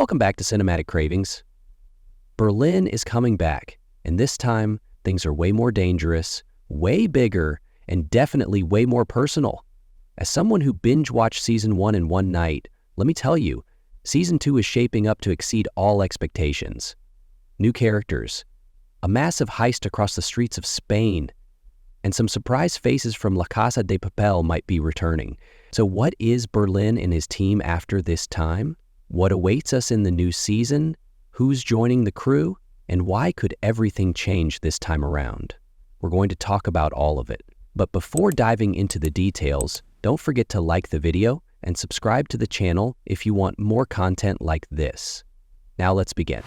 Welcome back to Cinematic Cravings. Berlin is coming back, and this time things are way more dangerous, way bigger, and definitely way more personal. As someone who binge-watched Season 1 in one night, let me tell you, Season 2 is shaping up to exceed all expectations. New characters, a massive heist across the streets of Spain, and some surprise faces from La Casa de Papel might be returning. So what is Berlin and his team after this time? What awaits us in the new season? Who's joining the crew? And why could everything change this time around? We're going to talk about all of it. But before diving into the details, don't forget to like the video and subscribe to the channel if you want more content like this. Now let's begin.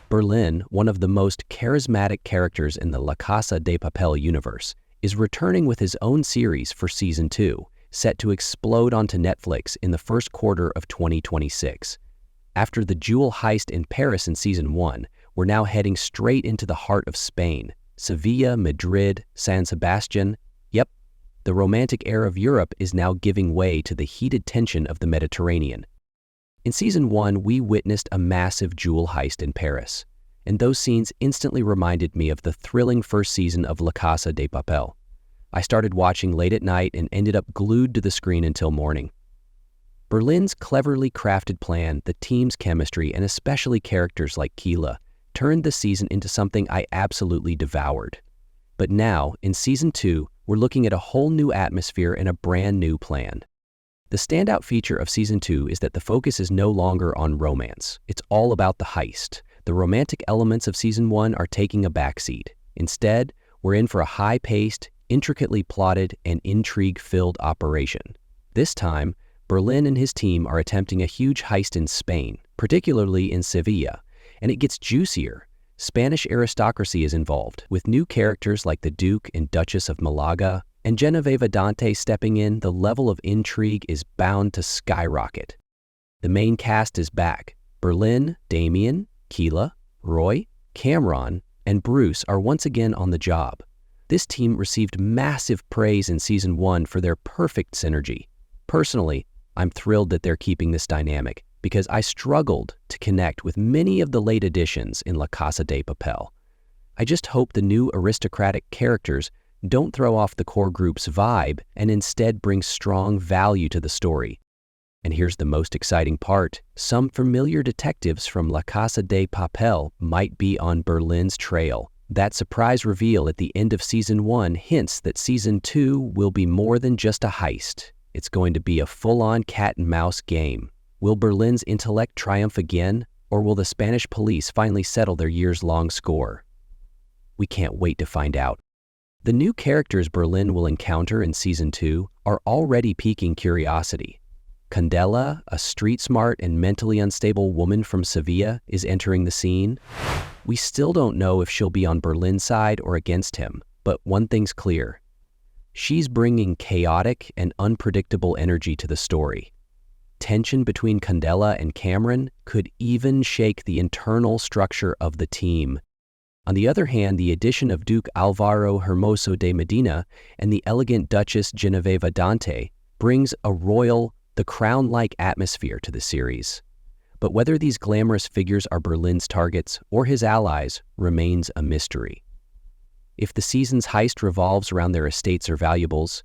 Berlin, one of the most charismatic characters in the La Casa de Papel universe, is returning with his own series for Season 2, set to explode onto Netflix in the first quarter of 2026. After the jewel heist in Paris in Season 1, we're now heading straight into the heart of Spain. Seville, Madrid, San Sebastian. Yep, the romantic air of Europe is now giving way to the heated tension of the Mediterranean. In Season 1, we witnessed a massive jewel heist in Paris, and those scenes instantly reminded me of the thrilling first season of La Casa de Papel. I started watching late at night and ended up glued to the screen until morning. Berlin's cleverly crafted plan, the team's chemistry, and especially characters like Keila, turned the season into something I absolutely devoured. But now, in Season 2, we're looking at a whole new atmosphere and a brand new plan. The standout feature of Season 2 is that the focus is no longer on romance. It's all about the heist. The romantic elements of Season 1 are taking a backseat. Instead, we're in for a high-paced, intricately plotted, and intrigue-filled operation. This time, Berlin and his team are attempting a huge heist in Spain, particularly in Seville, and it gets juicier. Spanish aristocracy is involved, with new characters like the Duke and Duchess of Malaga, and Genoveva Dante stepping in. The level of intrigue is bound to skyrocket. The main cast is back. Berlin, Damián, Keila, Roi, Cameron, and Bruce are once again on the job. This team received massive praise in Season 1 for their perfect synergy. Personally, I'm thrilled that they're keeping this dynamic because I struggled to connect with many of the late additions in La Casa de Papel. I just hope the new aristocratic characters don't throw off the core group's vibe and instead bring strong value to the story. And here's the most exciting part. Some familiar detectives from La Casa de Papel might be on Berlin's trail. That surprise reveal at the end of Season 1 hints that Season 2 will be more than just a heist. It's going to be a full-on cat-and-mouse game. Will Berlin's intellect triumph again, or will the Spanish police finally settle their years-long score? We can't wait to find out. The new characters Berlin will encounter in Season 2 are already piquing curiosity. Candela, a street-smart and mentally unstable woman from Seville, is entering the scene. We still don't know if she'll be on Berlin's side or against him, but one thing's clear. She's bringing chaotic and unpredictable energy to the story. Tension between Candela and Cameron could even shake the internal structure of the team. On the other hand, the addition of Duke Alvaro Hermoso de Medina and the elegant Duchess Genoveva Dante brings a royal, the crown-like atmosphere to the series. But whether these glamorous figures are Berlin's targets or his allies remains a mystery. If the season's heist revolves around their estates or valuables,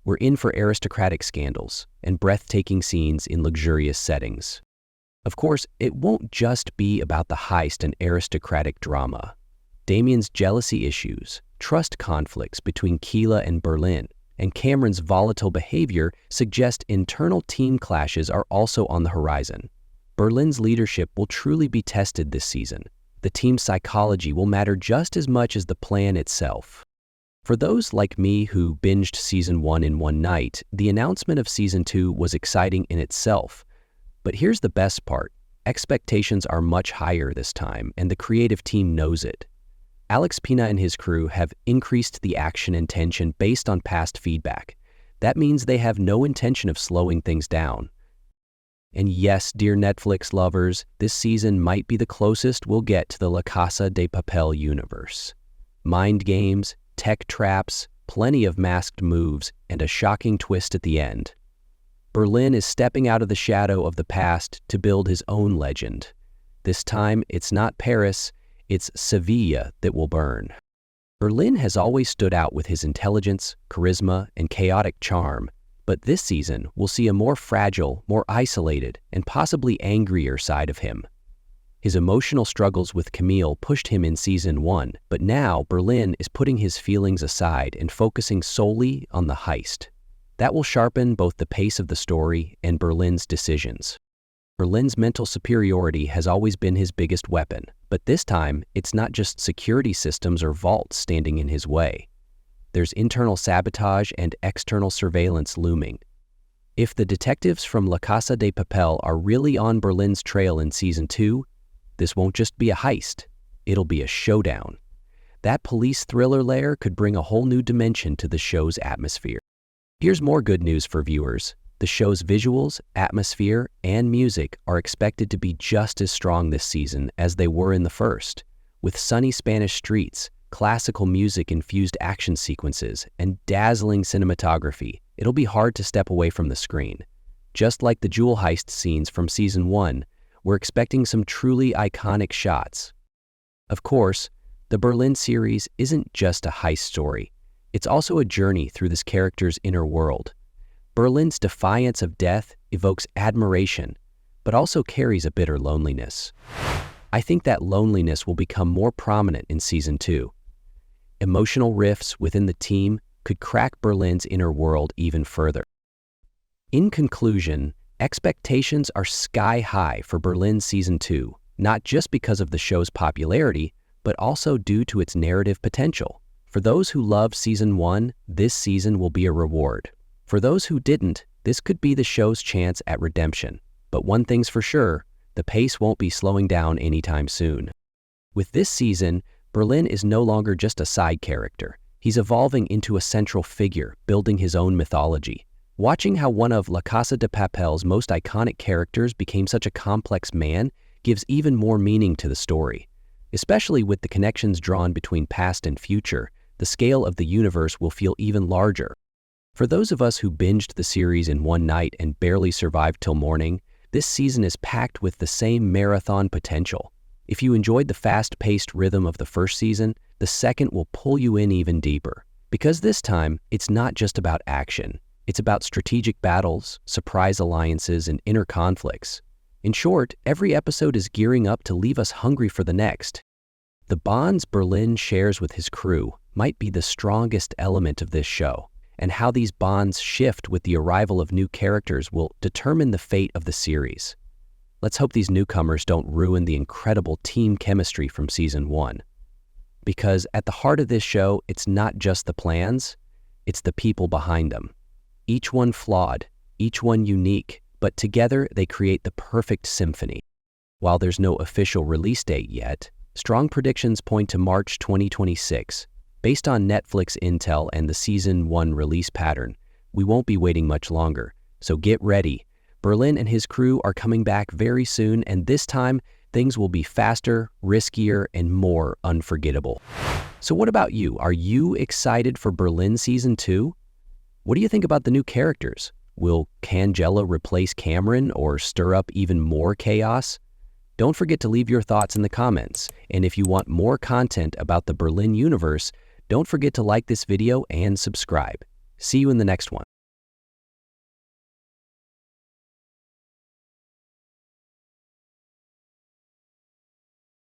we're in for aristocratic scandals and breathtaking scenes in luxurious settings. Of course, it won't just be about the heist and aristocratic drama. Damián's jealousy issues, trust conflicts between Keila and Berlin, and Cameron's volatile behavior suggest internal team clashes are also on the horizon. Berlin's leadership will truly be tested this season. The team's psychology will matter just as much as the plan itself. For those like me who binged Season 1 in one night, the announcement of Season 2 was exciting in itself. But here's the best part. Expectations are much higher this time, and the creative team knows it. Alex Pina and his crew have increased the action and tension based on past feedback. That means they have no intention of slowing things down. And yes, dear Netflix lovers, this season might be the closest we'll get to the La Casa de Papel universe. Mind games, tech traps, plenty of masked moves, and a shocking twist at the end. Berlin is stepping out of the shadow of the past to build his own legend. This time, it's not Paris, it's Seville that will burn. Berlin has always stood out with his intelligence, charisma, and chaotic charm, but this season we'll see a more fragile, more isolated, and possibly angrier side of him. His emotional struggles with Camille pushed him in Season 1, but now Berlin is putting his feelings aside and focusing solely on the heist. That will sharpen both the pace of the story and Berlin's decisions. Berlin's mental superiority has always been his biggest weapon, but this time it's not just security systems or vaults standing in his way. There's internal sabotage and external surveillance looming. If the detectives from La Casa de Papel are really on Berlin's trail in Season 2, this won't just be a heist, it'll be a showdown. That police thriller layer could bring a whole new dimension to the show's atmosphere. Here's more good news for viewers. The show's visuals, atmosphere, and music are expected to be just as strong this season as they were in the first. With sunny Spanish streets, classical music-infused action sequences, and dazzling cinematography, it'll be hard to step away from the screen. Just like the jewel heist scenes from Season 1, we're expecting some truly iconic shots. Of course, the Berlin series isn't just a heist story. It's also a journey through this character's inner world. Berlin's defiance of death evokes admiration, but also carries a bitter loneliness. I think that loneliness will become more prominent in Season 2. Emotional rifts within the team could crack Berlin's inner world even further. In conclusion, expectations are sky high for Berlin Season 2, not just because of the show's popularity, but also due to its narrative potential. For those who loved Season 1, this season will be a reward. For those who didn't, this could be the show's chance at redemption. But one thing's for sure, the pace won't be slowing down anytime soon. With this season, Berlin is no longer just a side character. He's evolving into a central figure, building his own mythology. Watching how one of La Casa de Papel's most iconic characters became such a complex man gives even more meaning to the story. Especially with the connections drawn between past and future, the scale of the universe will feel even larger. For those of us who binged the series in one night and barely survived till morning, this season is packed with the same marathon potential. If you enjoyed the fast-paced rhythm of the first season, the second will pull you in even deeper. Because this time, it's not just about action. It's about strategic battles, surprise alliances, and inner conflicts. In short, every episode is gearing up to leave us hungry for the next. The bonds Berlin shares with his crew might be the strongest element of this show, and how these bonds shift with the arrival of new characters will determine the fate of the series. Let's hope these newcomers don't ruin the incredible team chemistry from Season 1. Because at the heart of this show, it's not just the plans, it's the people behind them. Each one flawed, each one unique, but together they create the perfect symphony. While there's no official release date yet, strong predictions point to March 2026. Based on Netflix intel and the Season 1 release pattern, we won't be waiting much longer, so get ready. Berlin and his crew are coming back very soon, and this time, things will be faster, riskier, and more unforgettable. So what about you? Are you excited for Berlin Season 2? What do you think about the new characters? Will Candela replace Cameron or stir up even more chaos? Don't forget to leave your thoughts in the comments. And if you want more content about the Berlin universe, don't forget to like this video and subscribe. See you in the next one.